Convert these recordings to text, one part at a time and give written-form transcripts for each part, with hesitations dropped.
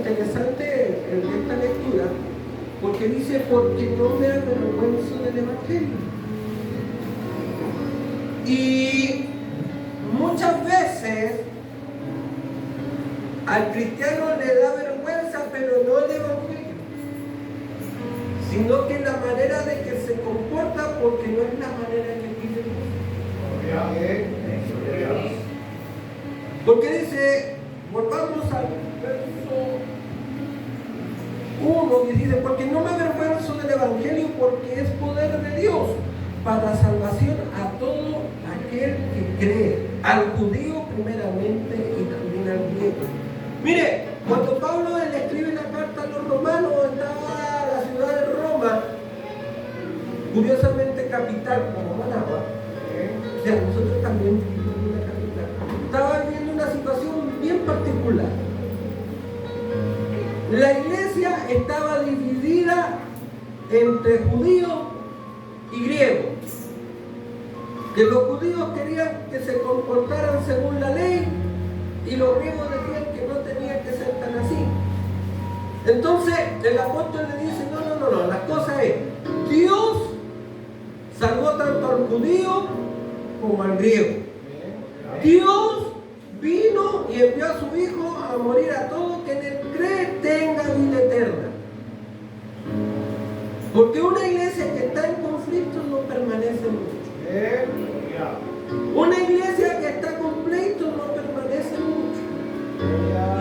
interesante esta lectura, porque dice, porque no me avergüenzo del Evangelio. Y muchas veces al cristiano le da vergüenza, pero no el Evangelio, sino que la manera de que se comporta, porque no es la manera que pide Dios. Porque dice, volvamos al verso 1, que dice, porque no me avergüenzo del Evangelio, porque es poder de Dios para salvación a todo aquel que cree, al judío primeramente y también al griego. Mire, cuando Pablo le escribe la carta a los romanos, estaba la ciudad de Roma, curiosamente capital como Managua, o sea, nosotros también vivimos en la capital, estaba viviendo una situación bien particular. La iglesia estaba dividida entre judíos y griegos. Que los judíos querían que se comportaran según la ley y los griegos decían que no tenía que ser tan así. Entonces el apóstol le dice, no, la cosa es, Dios salvó tanto al judío como al griego. Dios vino y envió a su Hijo a morir a todo que en él cree tenga vida eterna. Porque una iglesia que está en conflicto no permanece mucho. Una iglesia que está con pleito no permanece mucho.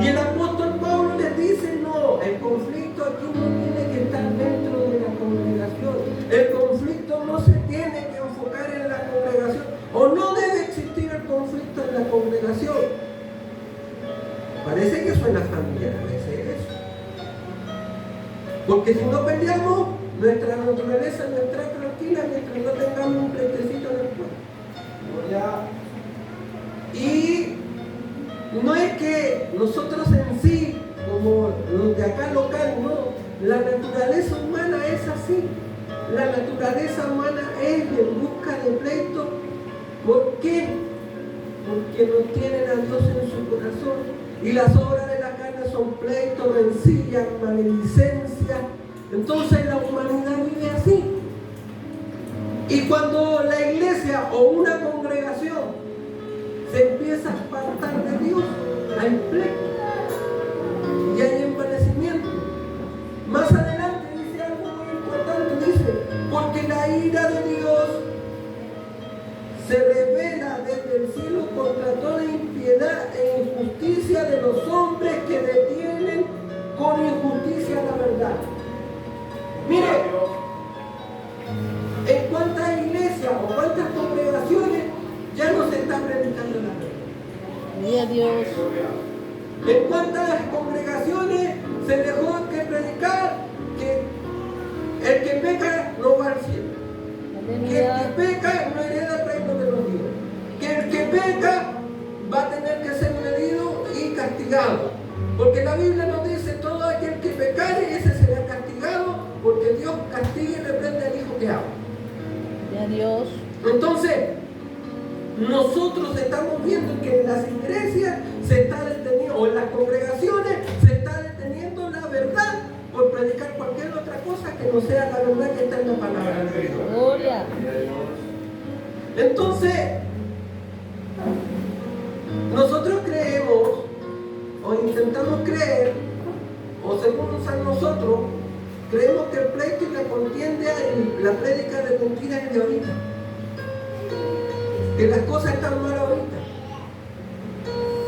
Y el apóstol Pablo les dice, no, el conflicto aquí no tiene que estar dentro de la congregación. El conflicto no se tiene que enfocar en la congregación. O no debe existir el conflicto en la congregación. Parece que suena familiar a veces eso. Porque si no peleamos, nuestra naturaleza no estará tranquila mientras no tengamos un pleitecito en el cuerpo. Y no es que nosotros en sí, como los de acá local, no. La naturaleza humana es así. La naturaleza humana es en busca de pleito. ¿Por qué? Porque no tienen a Dios en su corazón. Y las obras de la carne son pleitos, rencillas, maledicencia. Entonces la humanidad vive así. Y cuando la iglesia o una congregación se empieza a apartar de Dios, hay pleito y hay envanecimiento. Más adelante dice algo muy importante, dice, porque la ira de Dios se revela desde el cielo contra toda impiedad e injusticia de los hombres que detienen con injusticia la verdad. Mire, en cuántas iglesias o cuántas congregaciones ya no se está predicando la verdad. Gloria a Dios. En cuántas congregaciones se dejó que predicar que el que peca no va al cielo. Que el que peca no hereda el reino de los Dios. Que el que peca va a tener que ser medido y castigado. Porque la Biblia nos dice, todo aquel que pecare, ese será castigado, porque Dios castiga y reprende al hijo que ama. Gloria a Dios. Entonces, nosotros estamos viendo que en las iglesias se está deteniendo, o en las congregaciones se está deteniendo la verdad por predicar cualquier otra cosa que no sea la verdad que está en la palabra de Dios. Gloria. Entonces, nosotros creemos, o intentamos creer, o según San nosotros, creemos que el pleito y la contienda y la prédica de mentiras es de ahorita. Que las cosas están mal ahorita.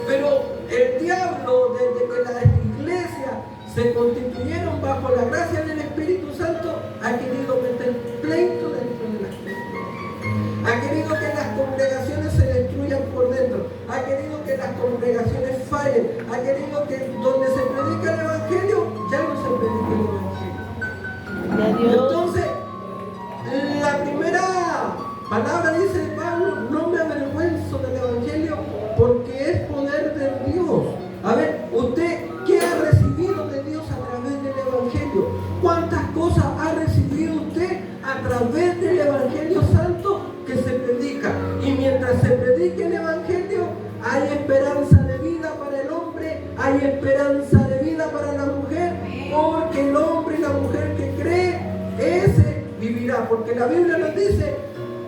Pero el diablo, desde que las iglesias se constituyeron bajo la gracia del Espíritu Santo, ha querido meter pleito dentro de las iglesias. Ha querido que las congregaciones se destruyan por dentro. Ha querido que las congregaciones fallen. Ha querido que donde se predica el Evangelio, ya no se predica el Evangelio. Entonces, la primera palabra dice Pablo, no me avergüenzo del Evangelio porque es poder de Dios. A ver, usted, ¿qué ha recibido de Dios a través del Evangelio? ¿Cuántas cosas ha recibido usted a través del Evangelio Santo que se predica? Y mientras se predique el Evangelio, hay esperanza de vida para el hombre, hay esperanza de vida para la mujer. vivirá. Porque la Biblia nos dice,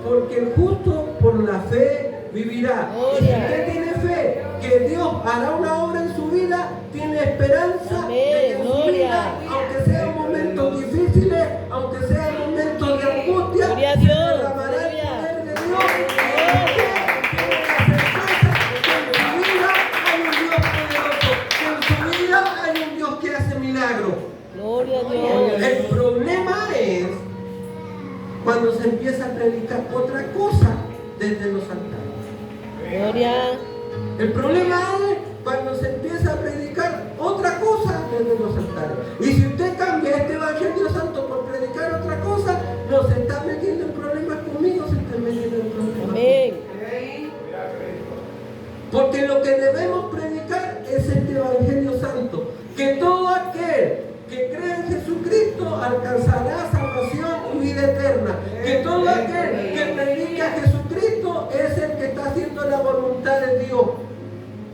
porque el justo por la fe vivirá. Y si usted tiene fe que Dios hará una obra en su vida, tiene esperanza de que en su vida, aunque sean momentos difíciles, aunque sean momentos de angustia, se derramará el poder de Dios. Gloria a Dios. El problema es cuando se empieza a predicar otra cosa desde los altares. Gloria. El problema es cuando se empieza a predicar otra cosa desde los altares. Y si usted cambia este Evangelio Santo por predicar otra cosa, no se está metiendo en problemas conmigo, se está metiendo en problemas. Amén. Porque lo que debemos predicar es este Evangelio Santo. Que todo aquel que cree en Jesucristo alcanzará salvación y vida eterna. Que todo aquel que predica a Jesucristo es el que está haciendo la voluntad de Dios.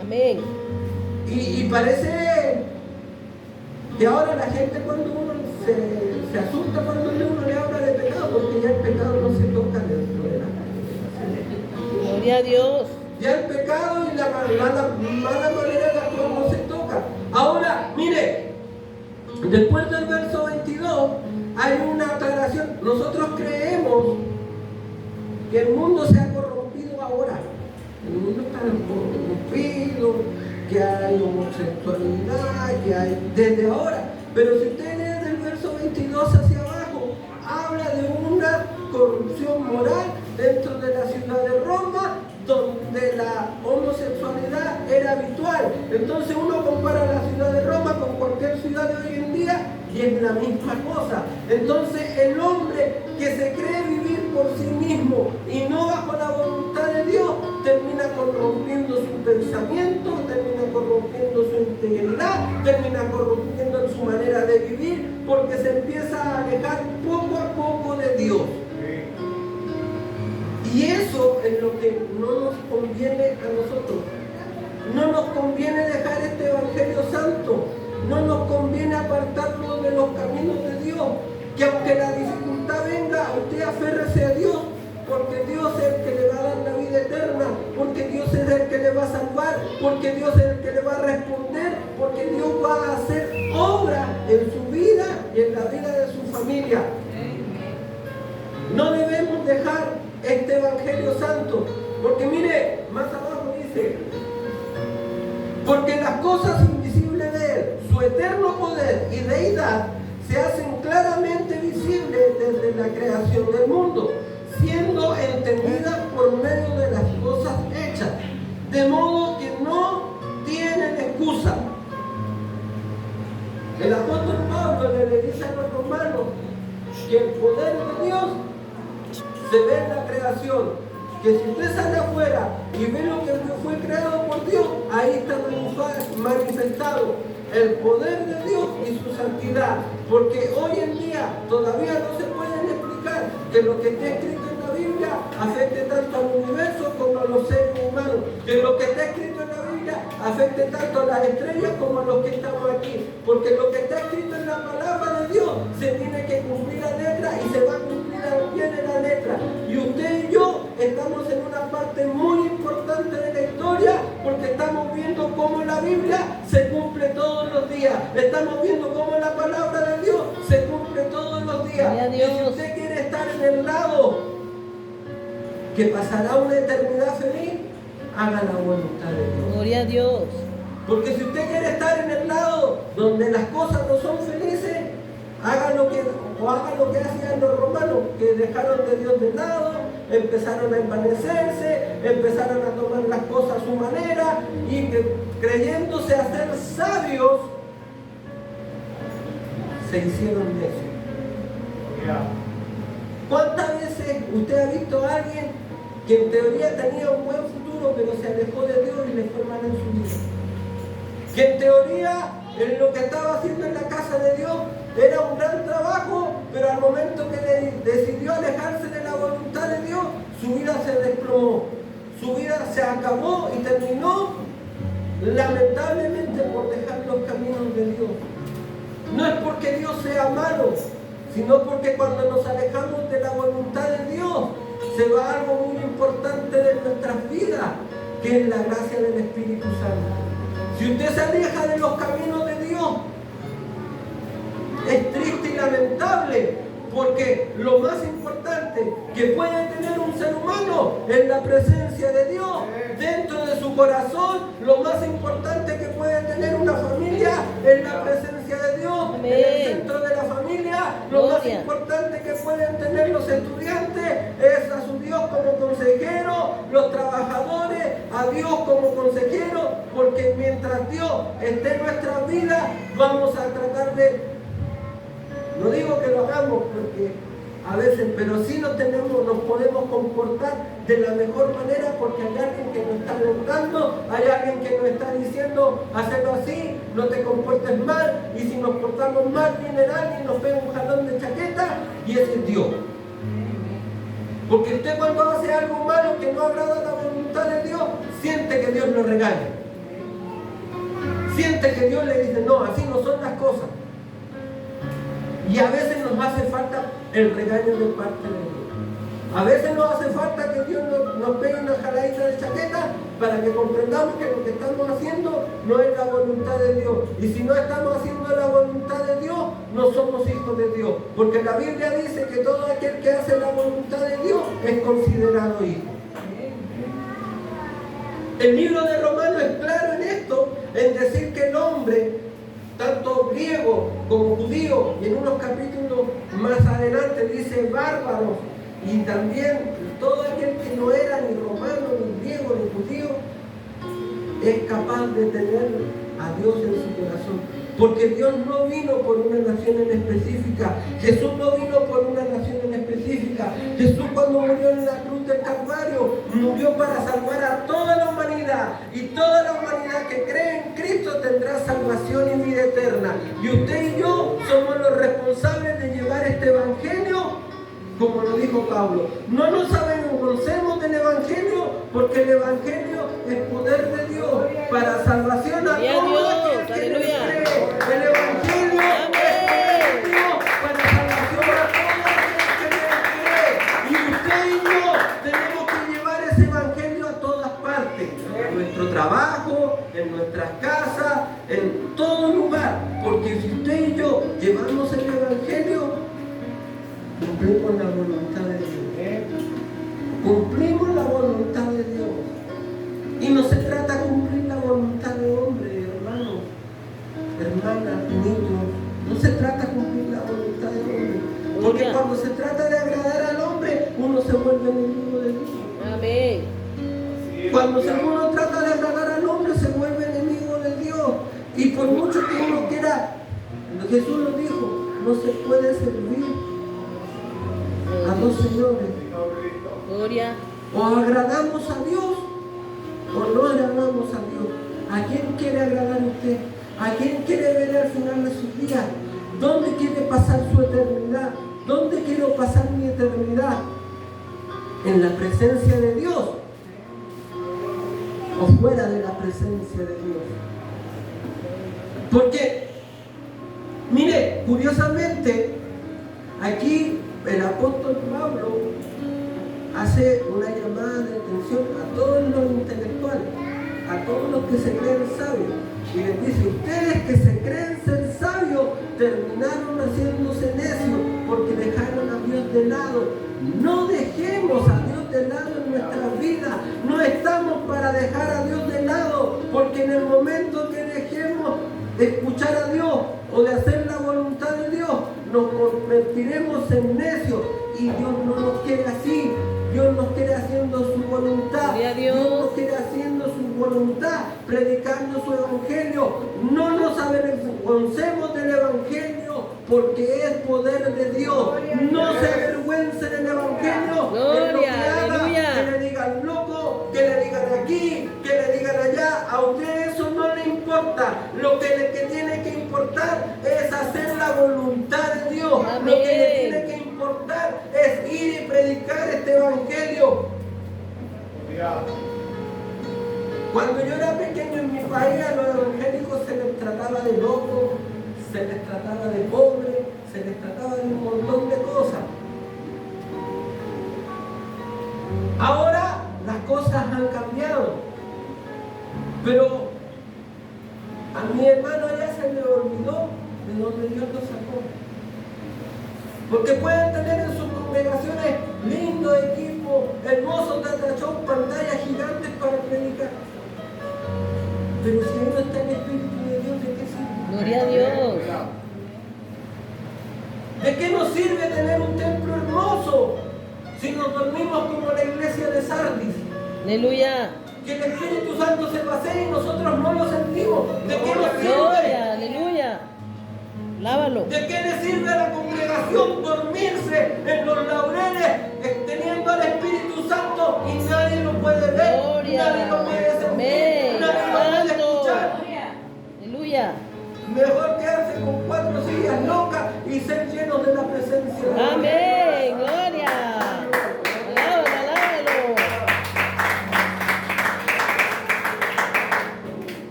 Amén. Y parece que ahora la gente cuando uno se asusta cuando uno le habla de pecado, porque ya el pecado no se toca dentro de la calle. Gloria a Dios. Ya el pecado y la mala manera de actuar no se toca. Ahora, mire, después del verso 22 hay una aclaración. Nosotros creemos que el mundo se ha corrompido ahora. El mundo está corrompido, que hay homosexualidad, que hay desde ahora. Pero si usted lee del verso 22 hacia abajo, habla de una corrupción moral dentro de la ciudad de Roma, donde la homosexualidad era habitual. Entonces uno compara la ciudad de Roma con cualquier ciudad de hoy en día y es la misma cosa. Entonces el hombre que se cree vivir por sí mismo y no bajo la voluntad de Dios, termina corrompiendo su pensamiento, termina corrompiendo su integridad, termina corrompiendo su manera de vivir, porque se empieza a alejar poco a poco de Dios. Y eso es lo que no nos conviene a nosotros. No nos conviene dejar este Evangelio Santo. No nos conviene apartarnos de los caminos de Dios. Que aunque la dificultad venga, usted aférrese a Dios. Porque Dios es el que le va a dar la vida eterna. Porque Dios es el que le va a salvar. Porque Dios es el que le va a responder. Porque Dios va a hacer obra en su vida y en la vida de su familia. No debemos dejar este Evangelio Santo, porque mire, más abajo dice, porque las cosas invisibles de Él, su eterno poder y deidad, se hacen claramente visibles desde la creación del mundo, siendo entendidas por medio de las cosas hechas, de modo que no tienen excusa. El apóstol Pablo le dice a los romanos que el poder de Dios se ve en la creación, que si usted sale afuera y ve lo que fue creado por Dios, ahí está manifestado el poder de Dios y su santidad, porque hoy en día todavía no se pueden explicar que lo que está escrito en la Biblia afecte tanto al universo como a los seres humanos, que lo que está escrito en la Biblia afecte tanto a las estrellas como a los que estamos aquí, porque lo que está escrito en la palabra de Dios se tiene que cumplir a letra y se va a cumplir al pie de la letra. Y usted y yo estamos en una parte muy importante de la historia, porque estamos viendo cómo la Biblia se cumple todos los días. Estamos viendo cómo la palabra de Dios se cumple todos los días. Y si usted quiere estar en el lado que pasará una eternidad feliz, haga la voluntad de Dios. Gloria a Dios. Porque si usted quiere estar en el lado donde las cosas no son felices, haga lo que hacían los romanos, que dejaron de Dios de lado, empezaron a envanecerse, empezaron a tomar las cosas a su manera y creyéndose a ser sabios, se hicieron necios. ¿Cuántas veces usted ha visto a alguien que en teoría tenía un buen futuro, pero se alejó de Dios y le fue mal en su vida? Que en teoría en lo que estaba haciendo en la casa de Dios era un gran trabajo, pero al momento que decidió alejarse de la voluntad de Dios, su vida se desplomó, su vida se acabó y terminó lamentablemente por dejar los caminos de Dios. No es porque Dios sea malo, sino porque cuando nos alejamos de la voluntad de Dios, se va algo muy importante de nuestras vidas, que es la gracia del Espíritu Santo. Si usted se aleja de los caminos de Dios, es triste y lamentable, porque lo más importante que puede tener un ser humano es la presencia de Dios dentro de su corazón. Lo más importante que puede tener una familia es la presencia de Dios. Amén. En el centro de la familia, lo más importante que pueden tener los estudiantes es a su Dios como consejero, los trabajadores a Dios como consejero, porque mientras Dios esté en nuestra vida, vamos a tratar de... No digo que lo hagamos porque a veces, pero sí nos podemos comportar de la mejor manera, porque hay alguien que nos está alentando, hay alguien que nos está diciendo, hazlo así, no te comportes mal, y si nos portamos mal, viene alguien y nos pega un jalón de chaqueta, y ese es Dios. Porque usted cuando hace algo malo que no agrada la voluntad de Dios, siente que Dios lo regaña. Siente que Dios le dice, no, así no son las cosas. Y a veces nos hace falta el regaño de parte de Dios. A veces nos hace falta que Dios nos pegue una jaladita de chaqueta para que comprendamos que lo que estamos haciendo no es la voluntad de Dios. Y si no estamos haciendo la voluntad de Dios, no somos hijos de Dios. Porque la Biblia dice que todo aquel que hace la voluntad de Dios es considerado hijo. El libro de Romanos es claro en esto, en decir que el hombre, tanto griego como judío, y en unos capítulos más adelante dice bárbaros, y también todo aquel que no era ni romano, ni griego, ni judío, es capaz de tener a Dios en su corazón. Porque Dios no vino por una nación en específica. Jesús no vino por una nación en específica. Jesús, cuando murió en la cruz del Calvario, murió para salvar a toda la humanidad. Y toda la humanidad que cree en Cristo tendrá salvación y vida eterna. Y usted y yo somos los responsables de llevar este evangelio, como lo dijo Pablo. No nos avergoncemos del evangelio, porque el evangelio es poder de Dios para salvación a todos aquellos que les cree. El evangelio es poder de Dios para salvación a todos aquellos que les cree. Y usted y yo tenemos que llevar ese evangelio a todas partes, en nuestro trabajo, en nuestras casas, en todo lugar. Porque si usted y yo llevamos el evangelio, cumplimos la voluntad de Dios. Cumplimos la voluntad de Dios. Y no se trata de cumplir la voluntad de hombre, hermanos, hermanas, niños. No se trata de cumplir la voluntad de hombre. Porque cuando se trata de agradar al hombre, uno se vuelve enemigo de Dios. Amén. Cuando uno trata de agradar al hombre, se vuelve enemigo de Dios. Y por mucho que uno quiera, Jesús lo dijo, no se puede servir a dos señores. Gloria. O agradamos a Dios o no agradamos a Dios. ¿A quién quiere agradar usted? ¿A quién quiere ver al final de sus días? ¿Dónde quiere pasar su eternidad? ¿Dónde quiero pasar mi eternidad? ¿En la presencia de Dios o fuera de la presencia de Dios? Porque, mire, curiosamente, aquí el apóstol Pablo hace una llamada de atención a todos los intelectuales, a todos los que se creen sabios, y les dice: ustedes que se creen ser sabios terminaron haciéndose necios porque dejaron a Dios de lado. No dejemos a Dios de lado en nuestra vida. No estamos para dejar a Dios de lado, porque en el momento que dejemos de escuchar a Dios o de hacer la voluntad de Dios, nos convertiremos en necios, y Dios no nos quiere así. Dios nos quiere haciendo su voluntad. Dios nos quiere haciendo su voluntad, predicando su evangelio. No nos avergoncemos del evangelio, porque es poder de Dios. No se avergüencen del evangelio. Que le digan loco, que le digan aquí, que le digan allá. A usted eso no le importa. Lo que le tiene que importar es hacer la voluntad de Dios. Amén. Lo que le tiene que importar es ir y predicar este evangelio. Cuando yo era pequeño en mi país, a los evangélicos se les trataba de locos, se les trataba de pobres, se les trataba de un montón de cosas. Ahora las cosas han cambiado, pero a mi hermano ya se le olvidó de donde Dios lo sacó. Porque pueden tener en sus congregaciones lindos equipos, hermosos tatachón, pantallas gigantes para predicar. Pero si ahí no está el Espíritu de Dios, ¿de qué sirve? Gloria a Dios. ¿De qué nos sirve tener un templo hermoso si nos dormimos como la iglesia de Sardis? Aleluya. Que el Espíritu Santo se pasee y nosotros no lo sentimos. ¿De qué nos sirve? Gloria, aleluya. Lávalo. ¿De qué le sirve a la congregación dormirse en los laureles teniendo al Espíritu Santo y nadie lo puede ver? Gloria. Nadie lo puede sentir, Amén. nadie lo puede Santo. escuchar. Aleluya. Mejor quedarse con 4 sillas locas y ser llenos de la presencia de Dios. Amén. Gloria. Alábalo, alábalo.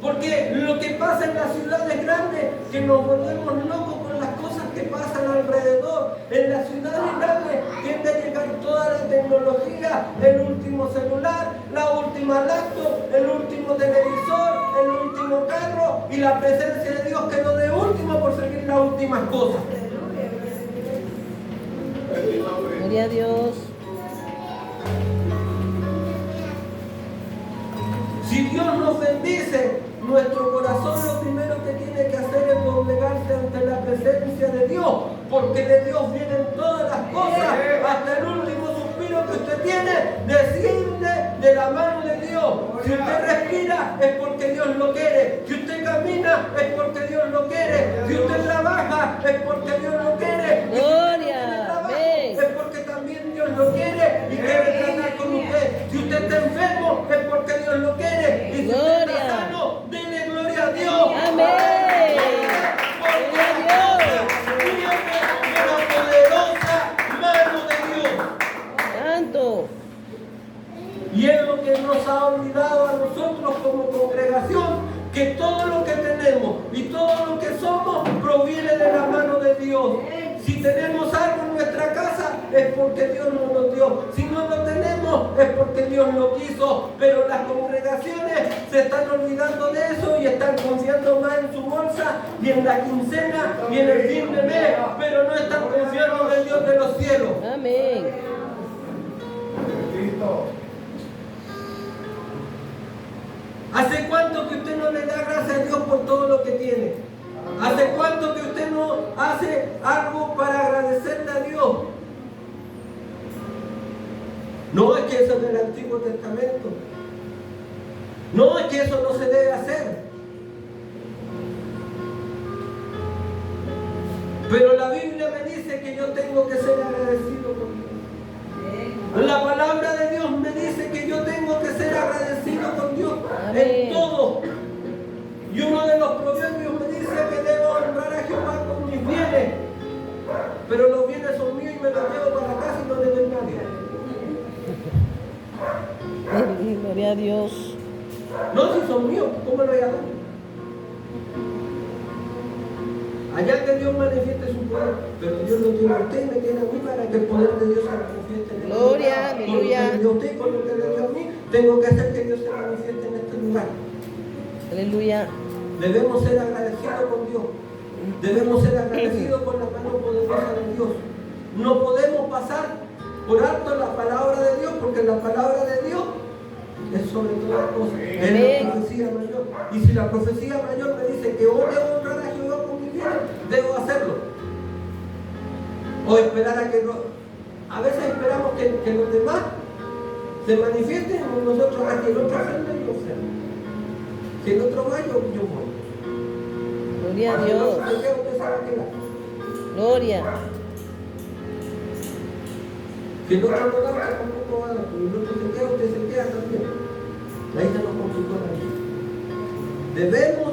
Porque lo que pasa en las ciudades grandes, que nos volvemos locos con las cosas que pasan alrededor. En las ciudades grandes tiende a llegar toda la tecnología, el último celular, la última laptop, el último televisor, el último carro y la presencia de Dios quedó de último por seguir las últimas cosas. Gloria a Dios. Si Dios nos bendice, nuestro corazón lo primero que tiene que hacer es doblegarse ante la presencia de Dios, porque de Dios vienen todas las cosas, hasta el último suspiro que usted tiene, desciende de la mano de Dios. Si usted respira es porque Dios lo quiere, si usted camina es porque Dios lo quiere, si usted trabaja es porque Dios lo quiere, y si usted no tiene trabajo, Amén. es porque también Dios lo quiere y quiere tratar con usted. Si usted está enfermo es porque Dios lo quiere, y si usted está Gloria. sano, dele gloria a Dios. Amén. Porque Gloria a Dios. viene de la poderosa mano de Dios. Santo. Y es lo que nos ha olvidado a nosotros como congregación, que todo lo que tenemos y todo lo que somos proviene de la mano de Dios. Si tenemos algo en nuestra casa es porque Dios nos lo dio. Si no lo tenemos es porque Dios lo quiso. Pero las congregaciones se están olvidando de eso y están confiando más en su bolsa y en la quincena y en el fin de mes, pero no están confiando en el Dios de los cielos. Amén. ¿Hace cuánto que usted no le da gracias a Dios por todo lo que tiene? ¿Hace cuánto que usted no hace algo para agradecerle a Dios? No es que eso es del Antiguo Testamento. No es que eso no se debe hacer. Pero la Biblia me dice que yo tengo que ser agradecido con Dios. La palabra de Dios me dice que yo tengo que ser agradecido con Dios en todo. Y uno de los proverbios me dice que debo honrar a Jehová con mis bienes. Pero los bienes son míos y me los llevo para casa y no le doy a nadie. Gloria a Dios. No, si son míos, ¿cómo lo voy a dar? Allá que Dios manifieste su poder, pero Dios lo tiene a usted y me tiene a mí para que el poder de Dios se manifieste en este Gloria, lugar. aleluya. Con lo que le dio a usted y con lo que le dio a mí, tengo que hacer que Dios se manifieste en este lugar. Aleluya. Debemos ser agradecidos con Dios. Debemos ser agradecidos con la mano poderosa de Dios. No podemos pasar por alto la palabra de Dios, porque la palabra de Dios es sobre todas las cosas. Es la profecía mayor. Y si la profecía mayor me dice que hoy debo honrar a Jehová con mis bienes, debo hacerlo. O esperar a que a veces esperamos que los demás se manifiesten y nosotros a que el otro ofenda y yo ofendo. Si el otro va, yo voy. Gloria a Si el Dios. otro se queda, usted se va a quedar. Gloria. Si el otro no da, usted tampoco va a dar. Si el otro se queda, usted se queda también. Ahí se nos complicó la vida. Debemos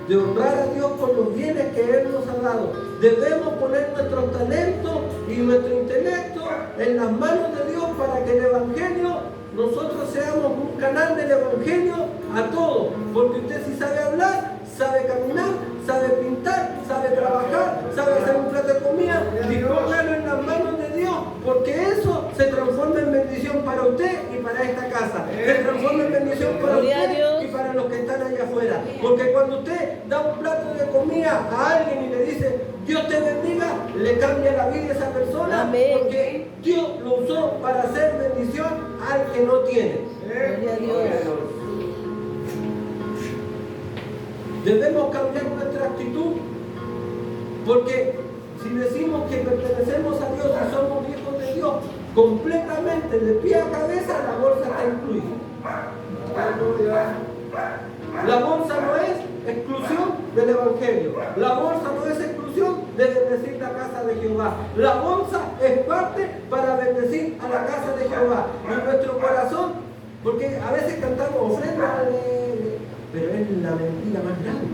de honrar a Dios con los bienes que Él nos ha dado. Debemos poner nuestro talento y nuestro intelecto en las manos de Dios para que el Evangelio, nosotros seamos un canal del Evangelio a todos. Porque usted si sabe hablar, sabe caminar, sabe pintar, sabe trabajar, sabe hacer un plan para esta casa, se transforme en bendición para Gloria a usted Dios. y para los que están allá afuera. Porque cuando usted da un plato de comida a alguien y le dice, Dios te bendiga, le cambia la vida a esa persona. Amén. Porque Dios lo usó para hacer bendición al que no tiene. Gloria a Dios. Debemos cambiar nuestra actitud, porque si decimos que pertenecemos a Dios y somos hijos de Dios, completamente de pie a cabeza la bolsa está incluida. La bolsa no es exclusión del Evangelio. La bolsa no es exclusión de bendecir la casa de Jehová. La bolsa es parte para bendecir a la casa de Jehová. Y nuestro corazón, porque a veces cantamos ofrenda, pero es la mentira más grande.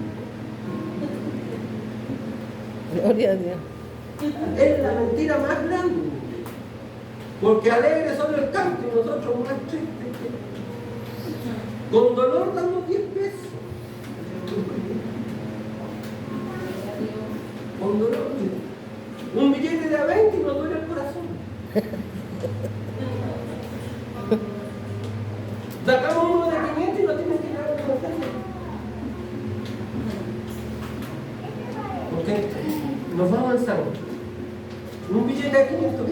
Gloria a Dios. Es la mentira más grande. Porque alegres son el canto y nosotros más tristes. Con dolor damos 10 pesos. Con dolor. Un billete de a 20 y nos duele el corazón. Sacamos uno de 500 y lo tienen que llevar a la casa. Porque nos va avanzando. Un billete de 500.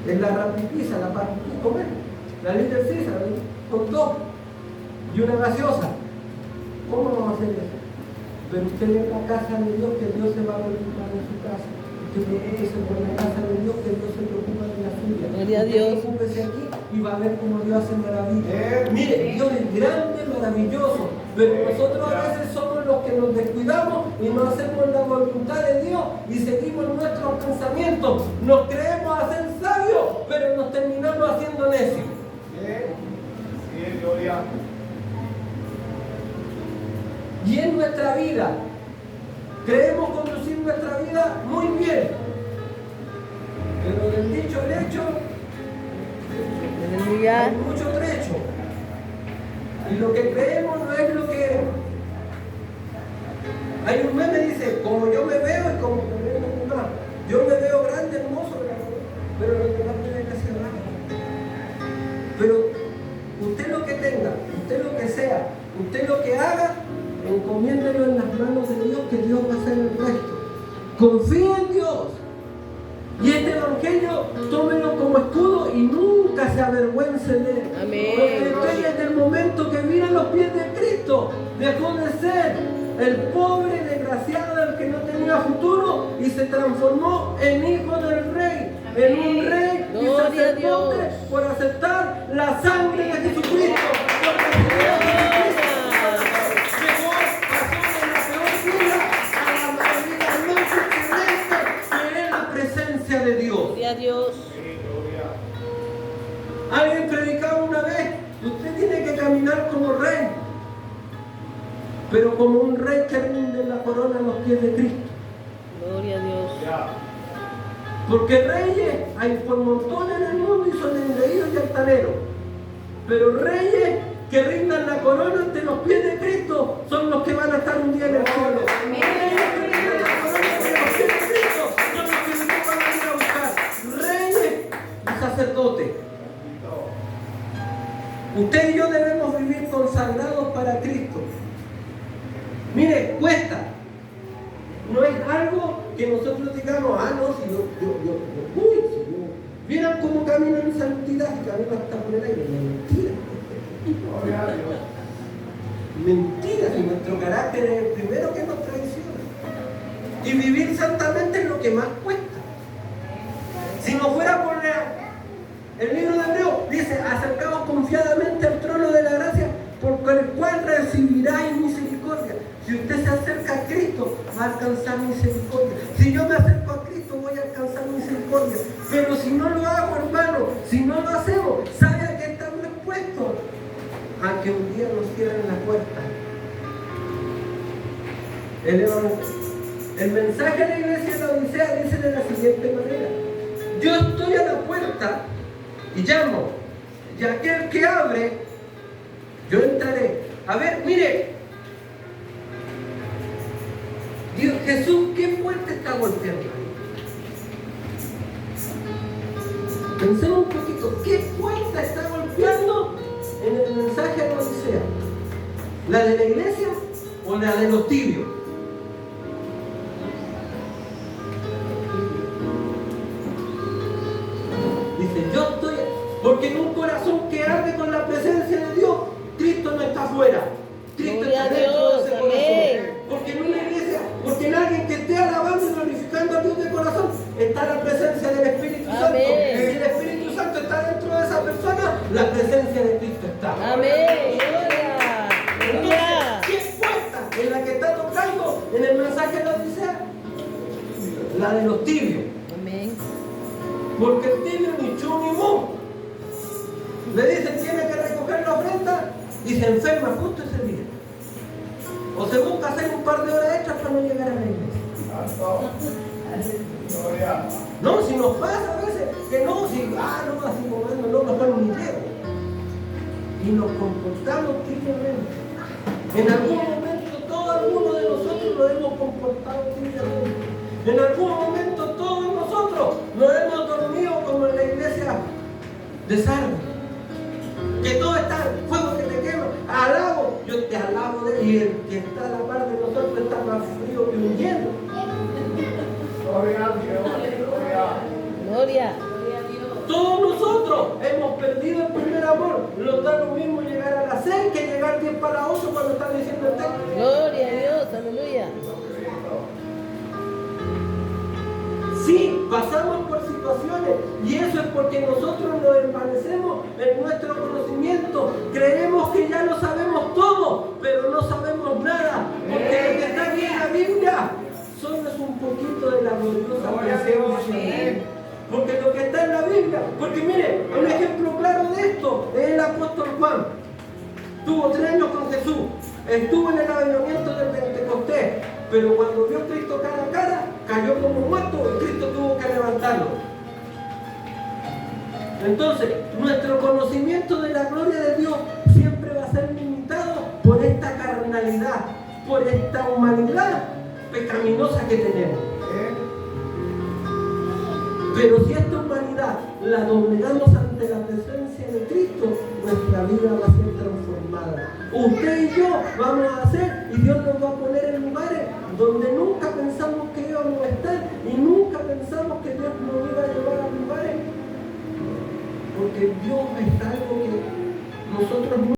Es la rapidiza, la para comer. La Little Caesar, con dos y una gaseosa. ¿Cómo vamos a hacer eso? Pero usted ve la casa de Dios, que Dios se va a preocupar de su casa. Usted preocúpese por la casa de Dios, que Dios se preocupa de la suya. Gloria a Dios. Usted preocúpese aquí y va a ver cómo Dios hace maravillas. Mire, Dios es grande, maravilloso, pero nosotros a veces somos los que nos descuidamos y no hacemos la voluntad de Dios y seguimos nuestros pensamientos. Nos creemos hacer sabios, pero nos terminamos haciendo necios. Sí, gloria. Y en nuestra vida, creemos conducir nuestra vida muy bien. Pero del dicho al hecho, Aleluya. hay mucho trecho. Y lo que creemos no es lo que es. Hay un meme que dice, como yo me veo y como me veo los demás. Yo me veo grande, hermoso, pero los demás me ven hacia abajo. Pero usted lo que tenga, usted lo que sea, usted lo que haga, encomiéndelo en las manos de Dios, que Dios va a hacer el resto. Confíe en Dios. Y este evangelio, tómelo como escudo y nunca se avergüence de él. Amén. Porque usted desde el momento que mira los pies de Cristo, dejó de ser el pobre desgraciado del que no tenía futuro y se transformó en hijo del rey. En un rey y Gloria a sacerdote Dios. por aceptar la sangre de Jesucristo. Porque si no, Jesucristo llegó, pasó de la peor vida a la vida más excelente, que es la presencia de Dios. Gloria a Dios. Alguien predicaba una vez, usted tiene que caminar como rey, pero como un rey que rinde la corona a los pies de Cristo. Gloria a Dios. Porque reyes hay por montones en el mundo y son engreídos y altaneros. Pero reyes que rindan la corona ante los pies de Cristo son los que van a estar un día en el cielo. Reyes que rindan la corona ante los pies de Cristo son los que nos van a ir a buscar. Reyes y sacerdotes. Usted y yo debemos vivir consagrados para Cristo. Mire, cuesta. No es algo que nosotros digamos, no, si yo vieran cómo camino en santidad y camino hasta por el aire. Mentira. Mentira, si nuestro carácter es el primero que nos traiciona. Y vivir santamente es lo que más cuesta. Si no fuera por el libro de Hebreos, dice, acercaos confiadamente al trono de la gracia, por el cual recibiráis misericordia. Si usted se acerca a Cristo, va a alcanzar misericordia. Si yo me acerco a Cristo, voy a alcanzar misericordia. Pero si no lo hago, hermano, si no lo hacemos, ¿sabe a qué estamos expuestos? A que un día nos cierren la puerta. El mensaje de la iglesia de la Odisea dice de la siguiente manera: yo estoy a la puerta y llamo, y aquel que abre, yo entraré. A ver, mire, Dios, Jesús, qué fuerte está golpeando. Pensemos un poquito, Cristo. ¿Qué puerta está golpeando en el mensaje de la Odisea? ¿La de la iglesia o la de los tibios? Dice, yo estoy, porque en un corazón que arde con la presencia de Dios, Cristo no está afuera. Cristo Gloria está a dentro Dios, de ese amén. corazón. Porque en una iglesia, porque en alguien que esté alabando y glorificando a Dios de corazón, está la presencia del Espíritu Santo. Amén. Y si el Espíritu Santo está dentro de esa persona, la presencia de Cristo está. Amén. Gloria. Entonces, Gloria. ¿qué puerta en la que está tocando en el mensaje de la Odisea? La de los tibios. Amén. Porque el tibio ni chu ni mu. Le dicen tiene que recoger la ofrenda y se enferma justo ese día. O se busca hacer un par de horas extras para no llegar a la iglesia. Santo. Gloria. No, si nos pasa a veces que no, si, no, así como no, mejor ni llego. Y nos comportamos tibiamente. En algún momento, todo alguno de nosotros nos hemos comportado tibiamente. En algún momento, todos nosotros nos hemos dormido como en la iglesia de Sardes. Que todo está, fuego que te quema, alabo, yo te alabo de y el que está a la par de nosotros está más frío que un hielo. Gloria a Dios. Gloria. Gloria. Todos nosotros hemos perdido el primer amor. Nos da lo mismo llegar a las 6 que llegar 10 para 8 cuando está diciendo el texto. Gloria a Dios. Aleluya. Sí, pasamos por situaciones y eso es porque nosotros nos envanecemos en nuestro conocimiento. Creemos que ya lo sabemos todo, pero no sabemos nada. Porque lo que está aquí en la Biblia solo es un poquito de la gloriosa presencia de Él. Porque lo que está en la Biblia, porque mire, un ejemplo claro de esto es el apóstol Juan. Tuvo 3 años con Jesús, estuvo en el avivamiento del Pentecostés, pero cuando vio a Cristo cara a cara, cayó como muerto y Cristo tuvo que levantarlo. Entonces, nuestro conocimiento de la gloria de Dios siempre va a ser limitado por esta carnalidad, por esta humanidad pecaminosa que tenemos. Pero si esta humanidad la doblegamos ante la presencia de Cristo, nuestra vida va a ser transformada. Usted y yo vamos a hacer y Dios nos va a poner en lugares donde nunca pensamos que íbamos a estar y nunca pensamos que Dios nos iba a llevar a lugares. Porque Dios está algo que nosotros no